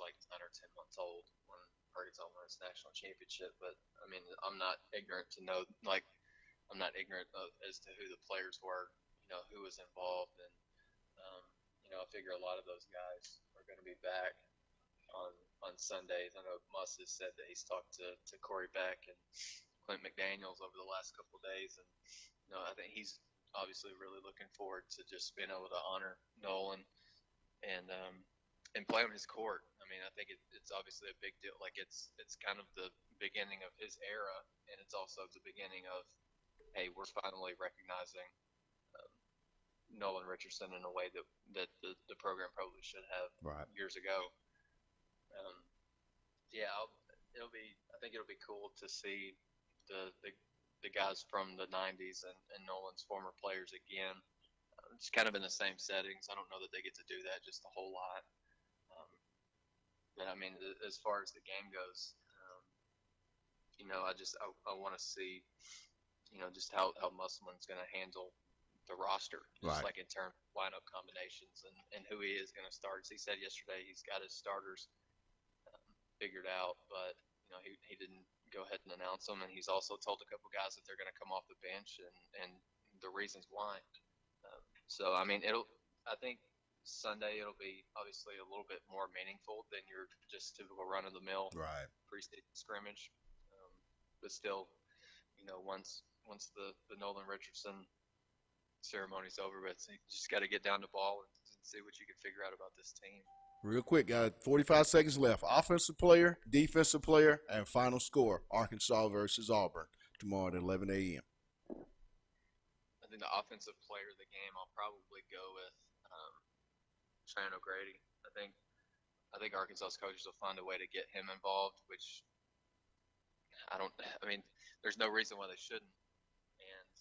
like 9 or 10 months old when Arkansas won its national championship. But I'm not ignorant to know, I'm not ignorant as to who the players were, who was involved, and I figure a lot of those guys are going to be back on Sundays. I know Muss has said that he's talked to Corey Beck and Clint McDaniels over the last couple of days, and I think he's obviously really looking forward to just being able to honor Nolan and play on his court. mean, I think it's obviously a big deal. Like it's kind of the beginning of his era, and it's also the beginning of, hey, we're finally recognizing Nolan Richardson in a way that the program probably should have years ago. Yeah, I think it'll be cool to see the guys from the '90s and Nolan's former players again. It's kind of in the same settings. I don't know that they get to do that just a whole lot. But I mean, as far as the game goes, I want to see, just how Musselman's going to handle the roster, just like in terms of lineup combinations and who he is going to start. As he said yesterday, he's got his starters figured out, but he didn't go ahead and announce them, and he's also told a couple guys that they're going to come off the bench and the reasons why. So I mean, I think Sunday it'll be obviously a little bit more meaningful than your just typical run of the mill preseason scrimmage, but still, once the Nolan Richardson ceremony's over, but you just got to get down to ball and see what you can figure out about this team. Real quick, got 45 seconds left. Offensive player, defensive player, and final score: Arkansas versus Auburn tomorrow at 11 a.m. I think the offensive player of the game, I'll probably go with Trent O'Grady. I think Arkansas's coaches will find a way to get him involved, which there's no reason why they shouldn't, and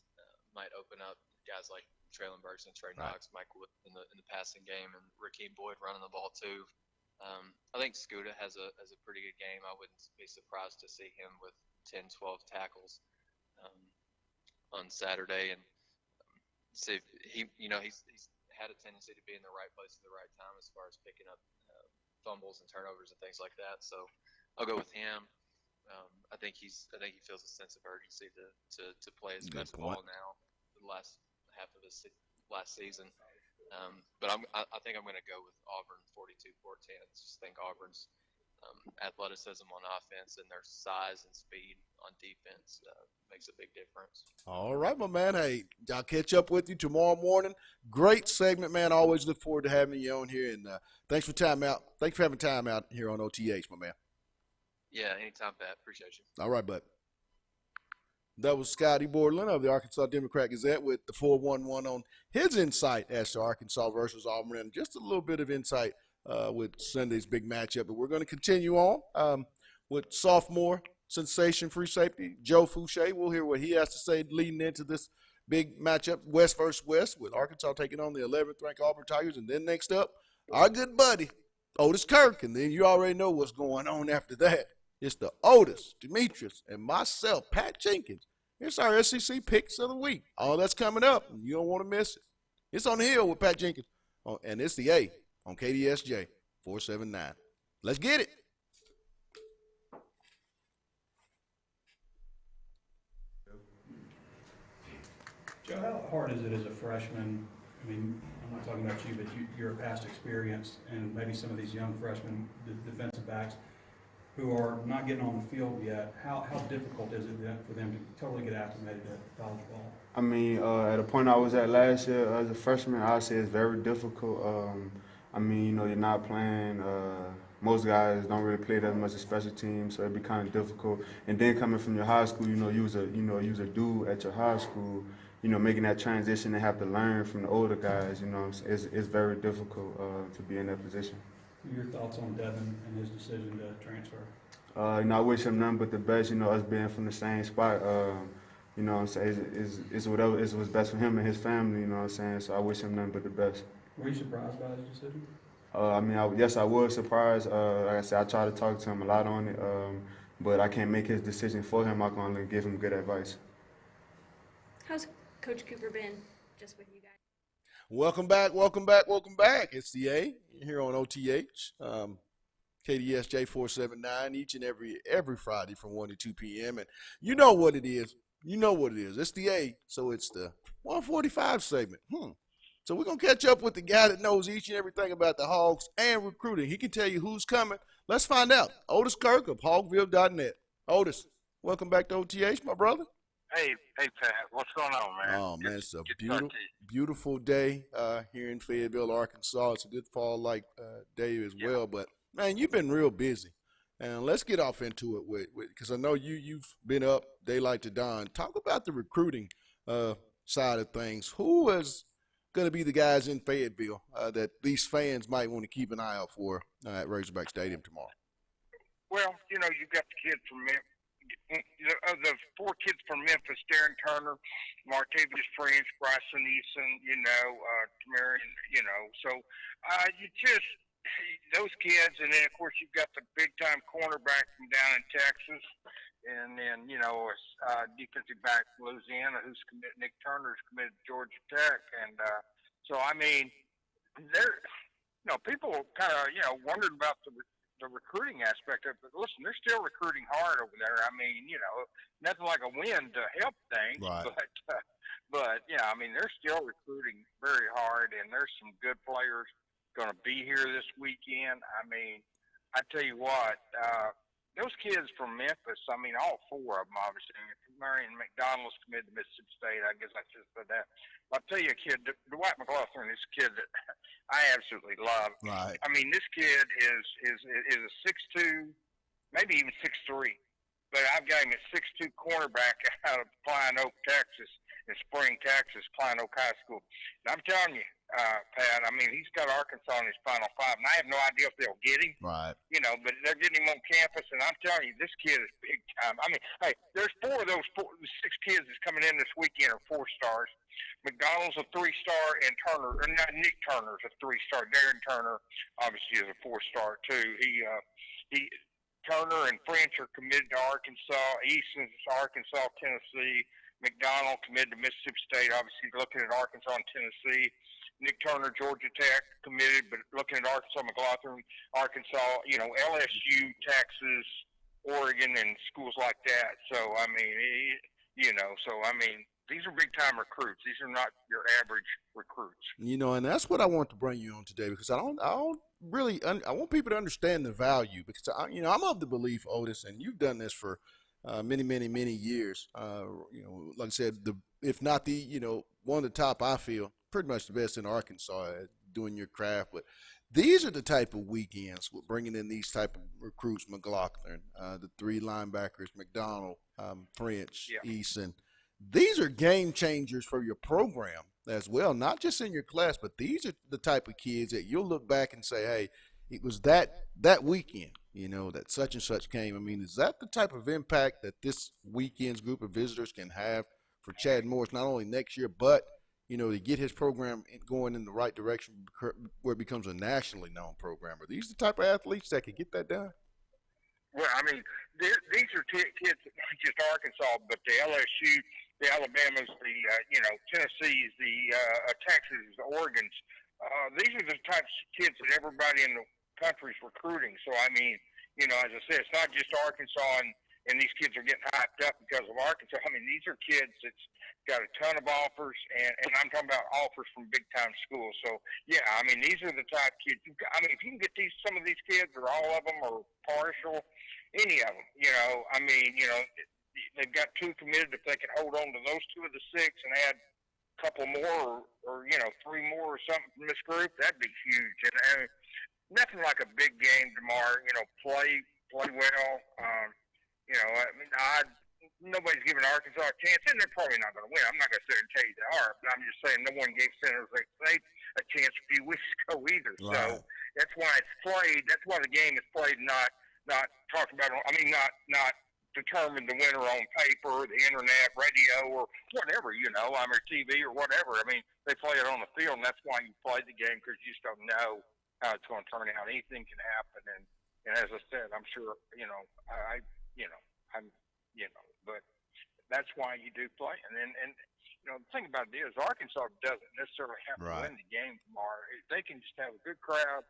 might open up guys like Traylon Burks and Trey Knox, Mike Wood in the passing game, and Rakeem Boyd running the ball too. I think Scooter has a pretty good game. I wouldn't be surprised to see him with 10, 12 tackles on Saturday, and see if he's had a tendency to be in the right place at the right time as far as picking up fumbles and turnovers and things like that. So I'll go with him. I think he feels a sense of urgency to play his best ball now. The last half of his last season. But I think I'm going to go with Auburn 42-14. I just think Auburn's athleticism on offense and their size and speed on defense makes a big difference. All right, my man. Hey, I'll catch up with you tomorrow morning. Great segment, man. Always look forward to having you on here. And thanks for having time out here on OTH, my man. Yeah, anytime, Pat. Appreciate you. All right, bud. That was Scotty Bordelin of the Arkansas Democrat-Gazette with the 411 on his insight as to Arkansas versus Auburn, and just a little bit of insight with Sunday's big matchup. But we're going to continue on with sophomore sensation free safety Joe Fouché. We'll hear what he has to say leading into this big matchup, West versus West, with Arkansas taking on the 11th ranked Auburn Tigers. And then next up, our good buddy Otis Kirk. And then you already know what's going on after that. It's the Otis, Demetrius, and myself, Pat Jenkins. It's our SEC picks of the week. All that's coming up, and you don't want to miss it. It's on the hill with Pat Jenkins, and it's the A on KDSJ 479. Let's get it. Joe, how hard is it as a freshman? I mean, I'm not talking about you, but you're a past experience, and maybe some of these young freshmen, the defensive backs, who are not getting on the field yet. How difficult is it for them to totally get acclimated to college ball? I mean, at the point I was at last year as a freshman, I'd say it's very difficult. I mean, you're not playing. Most guys don't really play that much of special teams, so it'd be kind of difficult. And then coming from your high school, you was a dude at your high school. Making that transition and have to learn from the older guys. It's very difficult to be in that position. Your thoughts on Devin and his decision to transfer? I wish him nothing but the best. Us being from the same spot. I'm saying it's whatever is what's best for him and his family. You know what I'm saying? So I wish him nothing but the best. Were you surprised by his decision? Yes, I was surprised. Like I said, I tried to talk to him a lot on it, but I can't make his decision for him. I can only give him good advice. How's Coach Cooper been just with you guys? Welcome back. It's the A here on OTH, KDSJ 479 each and every Friday from 1 to 2 p.m. And you know what it is. It's the A, so it's the 145 segment. So we're going to catch up with the guy that knows each and everything about the Hogs and recruiting. He can tell you who's coming. Let's find out. Otis Kirk of hogville.net. Otis, welcome back to OTH, my brother. Hey, Pat, what's going on, man? Oh, man, it's a beautiful day here in Fayetteville, Arkansas. It's a good fall-like day as well. But, Man, you've been real busy. And let's get off into it with because I know you've been up daylight to dawn. Talk about the recruiting uh, side of things. Who is going to be the guys in Fayetteville that these fans might want to keep an eye out for at Razorback Stadium tomorrow? Well, you've got the kids from the four kids from Memphis: Darren Turner, Martavius French, Bryson Eason, Tamarian, So you just those kids, and then of course you've got the big time cornerback from down in Texas, and then defensive back from Louisiana who's committed. Nick Turner's committed to Georgia Tech, and so I mean, there, people kind of wondered about the recruiting aspect of it. But listen, they're still recruiting hard over there. I mean, nothing like a win to help things, right. but yeah, I mean, they're still recruiting very hard, and there's some good players going to be here this weekend. I mean, I tell you what, those kids from Memphis, I mean, all four of them, obviously. Marion McDonald's committed to Mississippi State. I guess I should have said that. I'll tell you a kid, Dwight McLaughlin is a kid that I absolutely love. Right. I mean, this kid is a 6'2", maybe even 6'3", but I've got him at 6'2" cornerback out of Pine Oak, Texas, in Spring, Texas, Pine Oak High School. And I'm telling you, Pat, I mean, he's got Arkansas in his Final Five, and I have no idea if they'll get him. Right. But they're getting him on campus, and I'm telling you, this kid is big time. I mean, hey, there's six kids that's coming in this weekend are 4 stars. McDonald's a 3-star, and Nick Turner's a 3-star. Darren Turner obviously is a 4-star too. Turner and French are committed to Arkansas. Easton's Arkansas, Tennessee. McDonald committed to Mississippi State. Obviously, looking at Arkansas and Tennessee. Nick Turner, Georgia Tech, committed, but looking at Arkansas, McLaughlin, Arkansas, LSU, Texas, Oregon, and schools like that. So, I mean, these are big-time recruits. These are not your average recruits. And that's what I want to bring you on today because I want people to understand the value because, I'm of the belief, Otis, and you've done this for many, many, many years. Like I said, if not the, one of the top, I feel, pretty much the best in Arkansas at doing your craft. But these are the type of weekends with bringing in these type of recruits, McLaughlin, the 3 linebackers, McDonald, French, Eason. These are game changers for your program as well, not just in your class, but these are the type of kids that you'll look back and say, hey, it was that weekend, that such and such came. I mean, is that the type of impact that this weekend's group of visitors can have for Chad Morris, not only next year, but to get his program going in the right direction where it becomes a nationally known program? Are these the type of athletes that can get that done? Well, I mean, these are kids, not just Arkansas, but the LSU, the Alabamas, the Tennessee's, the Texas, the Oregons. These are the types of kids that everybody in the country's recruiting. So, I mean, as I said, it's not just Arkansas and these kids are getting hyped up because of Arkansas. I mean, these are kids that's got a ton of offers, and I'm talking about offers from big-time schools. So, yeah, I mean, these are the type of kids. I mean, if you can get some of these kids, or all of them, or partial, any of them, they've got 2 committed. If they can hold on to those 2 of the 6 and add a couple more or 3 more or something from this group, that'd be huge. And nothing like a big game tomorrow, play well. Nobody's giving Arkansas a chance, and they're probably not going to win. I'm not going to sit there and tell you they are, but I'm just saying no one gave San Jose State a chance a few weeks ago either. Right. So that's why it's played. That's why the game is played, not talked about. I mean, not determined the winner on paper, the internet, radio, or whatever. On their TV or whatever. I mean, they play it on the field, and that's why you play the game because you just don't know how it's going to turn out. Anything can happen, and as I said, I'm sure but that's why you do play. And the thing about it is Arkansas doesn't necessarily have to win the game tomorrow. They can just have a good crowd,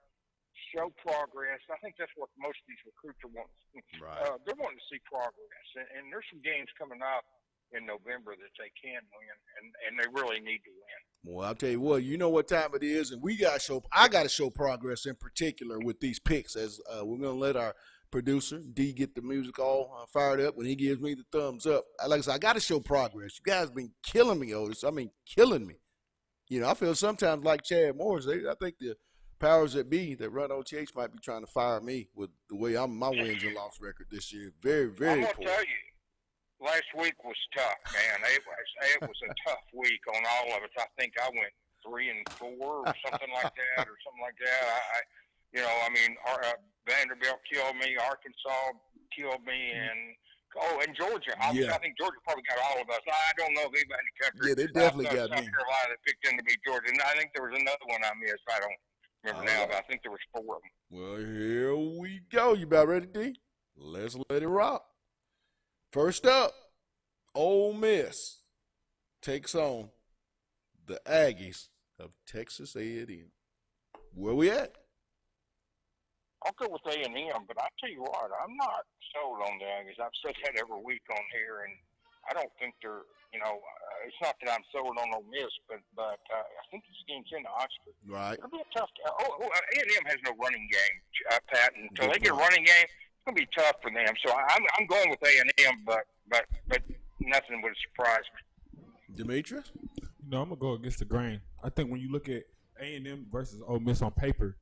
show progress. I think that's what most of these recruits are wanting. Right. They're wanting to see progress. And there's some games coming up in November that they can win, and they really need to win. Well, I'll tell you what, you know what time it is, and I got to show progress in particular with these picks as we're going to let our producer, D, get the music all fired up when he gives me the thumbs up. Like I said, I got to show progress. You guys been killing me, Otis. I mean, killing me. I feel sometimes like Chad Morris. I think the powers that be that run OTH might be trying to fire me with the way my wins and loss record this year. Very, I'm very gonna poor. tell you, last week was tough, man. It was a tough week on all of us. I think I went 3-4 or something like that, Vanderbilt killed me, Arkansas killed me, and Georgia. Obviously, Yeah. I think Georgia probably got all of us. I don't know if anybody in the country. Yeah, they definitely got South me. Carolina picked them to be Georgia, and I think there was another one I missed. I don't remember now, but I think there was 4 of them. Well, here we go. You about ready, D? Let's let it rock. First up, Ole Miss takes on the Aggies of Texas A&M. Where we at? I'll go with A&M, but I tell you what, I'm not sold on the Aggies. I've said that every week on here, and I don't think they're, it's not that I'm sold on Ole Miss, but I think this game's in Oxford. Right. It'll be a tough. A&M has no running game, Pat. Until they get a running game, it's gonna be tough for them. So I'm going with A&M, but nothing would surprise me. Demetrius? I'm gonna go against the grain. I think when you look at A&M versus Ole Miss on paper,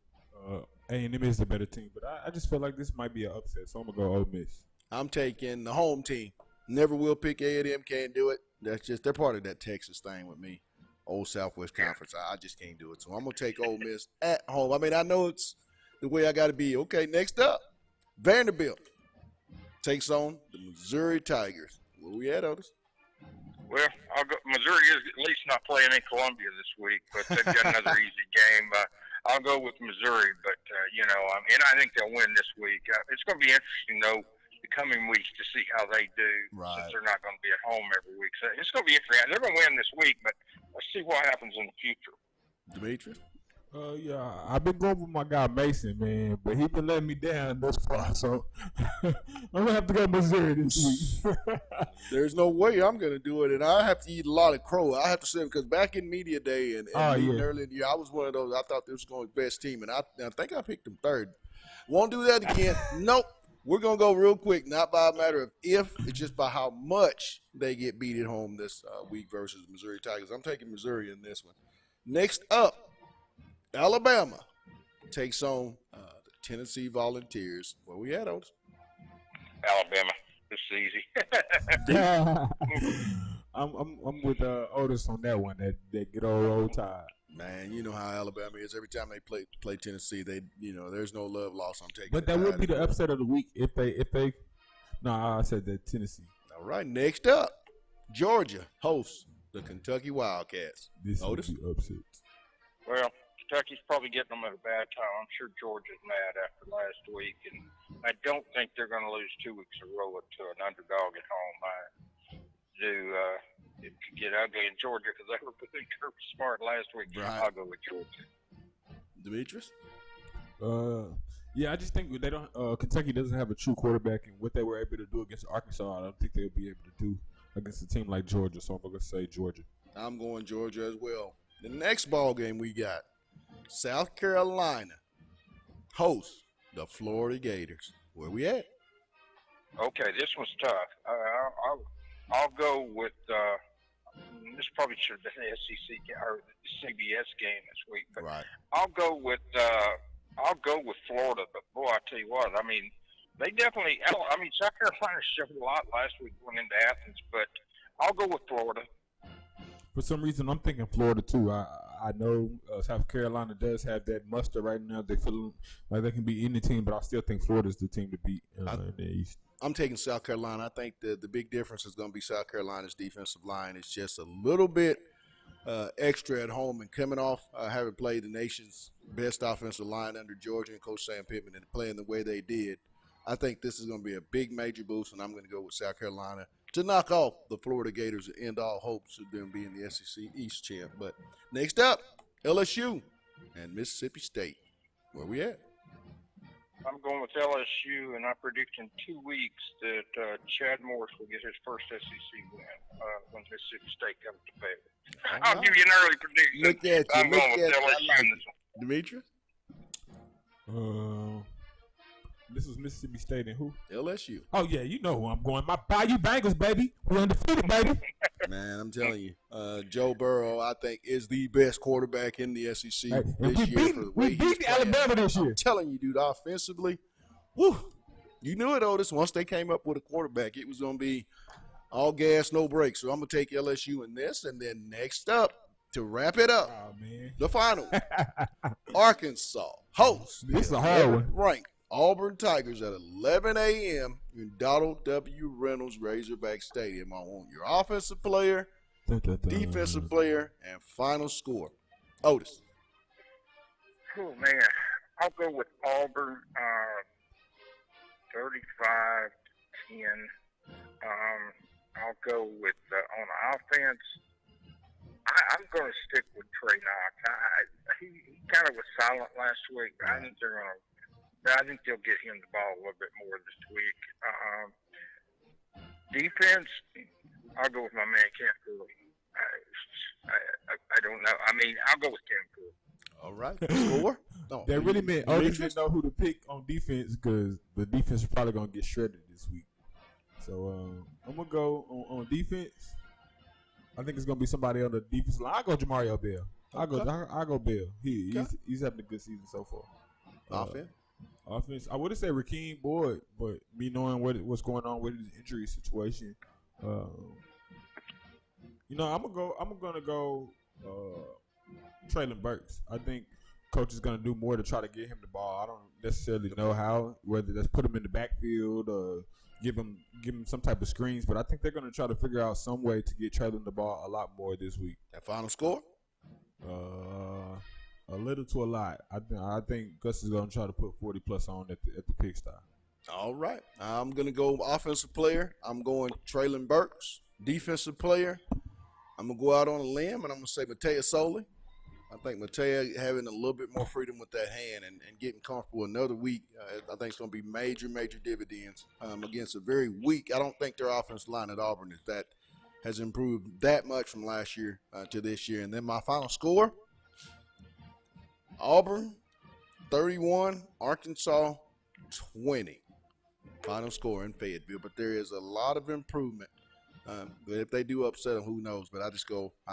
A&M is the better team, but I just feel like this might be an upset, so I'm gonna go Ole Miss. I'm taking the home team. Never will pick A&M. Can't do it. That's just they're part of that Texas thing with me. Old Southwest Conference. I just can't do it. So I'm gonna take Ole Miss at home. I mean, I know it's the way I got to be. Okay, next up, Vanderbilt takes on the Missouri Tigers. Where we at, Otis? Well, Missouri is at least not playing in Columbia this week, but they've got another easy game. I'll go with Missouri, but and I think they'll win this week. It's going to be interesting though the coming weeks to see how they do, since they're not going to be at home every week. So it's going to be interesting. They're going to win this week, but let's see what happens in the future. Demetrius? Yeah, I've been going with my guy Mason, man, but he's been letting me down thus far, so I'm gonna have to go Missouri this week. There's no way I'm gonna do it, and I have to eat a lot of crow. I have to say, because back in media day and early in the year, I was one of those. I thought this was going to be the best team, and I think I picked them third. Won't do that again. Nope. We're gonna go real quick, not by a matter of if, it's just by how much they get beat at home this week versus Missouri Tigers. I'm taking Missouri in this one. Next up, Alabama takes on the Tennessee Volunteers. Where we at, Otis? Alabama. This is easy. I'm with Otis on that one. That good old Roll Tide. Man, you know how Alabama is. Every time they play Tennessee, there's no love lost. I'm taking. But that would be the upset of the week if they. No, I said that Tennessee. All right, next up, Georgia hosts the Kentucky Wildcats. This Otis? would be upset. Well, Kentucky's probably getting them at a bad time. I'm sure Georgia's mad after last week, and I don't think they're going to lose 2 weeks in a row to an underdog at home. It could get ugly in Georgia because they were putting Kirby Smart last week. Right. I'll go with Georgia. Demetrius? Yeah, I just think they don't. Kentucky doesn't have a true quarterback, and what they were able to do against Arkansas, I don't think they'll be able to do against a team like Georgia. So I'm going to say Georgia. I'm going Georgia as well. The next ball game we got, South Carolina hosts the Florida Gators. Where we at? Okay, this one's tough. I'll go with. This probably should have been the SEC or the CBS game this week, but I'll go with Florida. But boy, I tell you what, I mean, they definitely. I mean, South Carolina showed a lot last week going into Athens, but I'll go with Florida. For some reason, I'm thinking Florida too. I know South Carolina does have that muster right now. They feel like they can beat any team, but I still think Florida's the team to beat in the East. I'm taking South Carolina. I think the big difference is going to be South Carolina's defensive line. It's just a little bit extra at home, and coming off having played the nation's best offensive line under Georgia and Coach Sam Pittman and playing the way they did, I think this is going to be a big major boost, and I'm going to go with South Carolina to knock off the Florida Gators and end all hopes of them being the SEC East champ. But next up, LSU and Mississippi State. Where we at? I'm going with LSU, and I predict in 2 weeks that Chad Morris will get his first SEC win when Mississippi State comes to Fayetteville. I'll give you an early prediction. Look at you. I'm going with LSU in this one. Demetrius? This was Mississippi State and who? LSU. Oh yeah, you know who I'm going. My Bayou Bengals, baby. We're undefeated, baby. Man, I'm telling you, Joe Burrow, I think, is the best quarterback in the SEC Hey, and this year for the way we he's beat playing. Alabama this year. I'm telling you, dude, offensively, whew, you knew it, Otis. Once they came up with a quarterback, it was going to be all gas, no brakes. So I'm going to take LSU in this. And then next up, to wrap it up, the final, Arkansas hosts This is a hard one. ranked Auburn Tigers at 11 a.m. in Donald W. Reynolds Razorback Stadium. I want your offensive player, defensive player, and final score. Otis. Oh, man. I'll go with Auburn, 35-10. I'll go with, on offense, I'm going to stick with Trey Knox. He kind of was silent last week. I think they'll get him the ball a little bit more this week. Defense, I'll go with my man Cam Cooley. I don't know. I mean, I'll go with Cam Cooley. All right. Score? No. That really meant Otis didn't know who to pick on defense because the defense is probably going to get shredded this week. So I'm going to go on defense. I think it's going to be somebody on the defense line. I'll go Jamario Bell. I'll go Bell. He's having a good season so far. Offense. I wouldn't say Rakeem Boyd, but me knowing what's going on with his injury situation, I'm gonna go Traylon Burks. I think coach is gonna do more to try to get him the ball. I don't necessarily know how, whether that's put him in the backfield or give him some type of screens, but I think they're gonna try to figure out some way to get Traylon the ball a lot more this week. That final score? A little to a lot. I think Gus is going to try to put 40 plus on at the pigsty. All right. I'm going to go offensive player. I'm going Traylon Burks. Defensive player, I'm going to go out on a limb, and I'm going to say Matea Soli. I think Matea having a little bit more freedom with that hand and getting comfortable another week, I think it's going to be major, major dividends against a very weak. I don't think their offensive line at Auburn has improved that much from last year to this year. And then my final score, Auburn 31, Arkansas 20. Final score in Fayetteville. But there is a lot of improvement. But if they do upset them, who knows? But I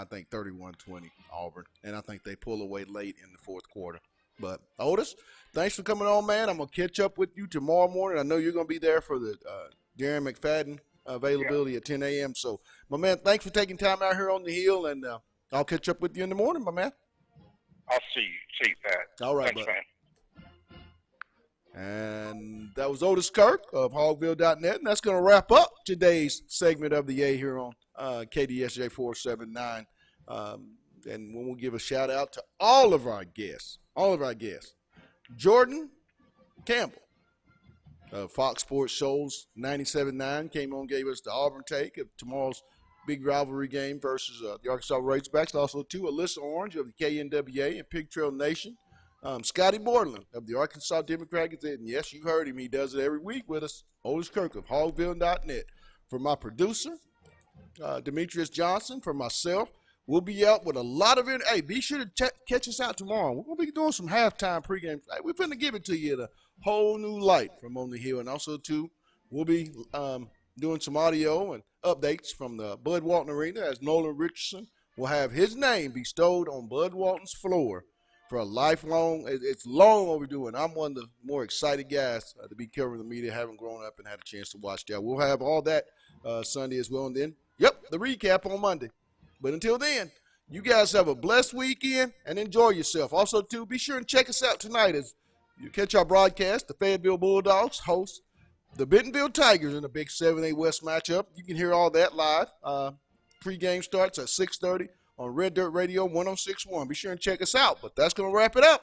think 31-20 Auburn. And I think they pull away late in the fourth quarter. But Otis, thanks for coming on, man. I'm going to catch up with you tomorrow morning. I know you're going to be there for the Darren McFadden availability at 10 a.m. So, my man, thanks for taking time out here on the hill. And I'll catch up with you in the morning, my man. I'll see you, Pat. All right, thanks, bud. Man. And that was Otis Kirk of Hogville.net, and that's going to wrap up today's segment of the A here on KDSJ 479. And we'll give a shout out to all of our guests. Jordan Campbell of Fox Sports Shows 97.9 came on, gave us the Auburn take of tomorrow's big rivalry game versus the Arkansas Razorbacks. Also, too, Alyssa Orange of the KNWA and Pig Trail Nation. Scotty Borland of the Arkansas Democrat Gazette. And yes, you heard him. He does it every week with us. Otis Kirk of Hogville.net. For my producer, Demetrius Johnson, for myself, we'll be out with a lot of it. Hey, be sure to catch us out tomorrow. We're going to be doing some halftime pregame. Hey, we're going to give it to you in a whole new light from On the Hill. And also, too, we'll be doing some audio and updates from the Bud Walton Arena as Nolan Richardson will have his name bestowed on Bud Walton's floor for a lifelong. It's long overdue, and I'm one of the more excited guys to be covering the media, having grown up and had a chance to watch that. We'll have all that Sunday as well, and then, the recap on Monday. But until then, you guys have a blessed weekend and enjoy yourself. Also, too, be sure and check us out tonight as you catch our broadcast. The Fayetteville Bulldogs host the Bentonville Tigers in a big 7A West matchup. You can hear all that live. Pre-game starts at 6:30 on Red Dirt Radio 106.1. Be sure and check us out. But that's going to wrap it up.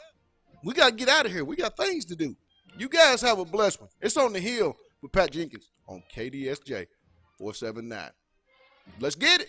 We got to get out of here. We got things to do. You guys have a blessed one. It's On the Hill with Pat Jenkins on KDSJ 479. Let's get it.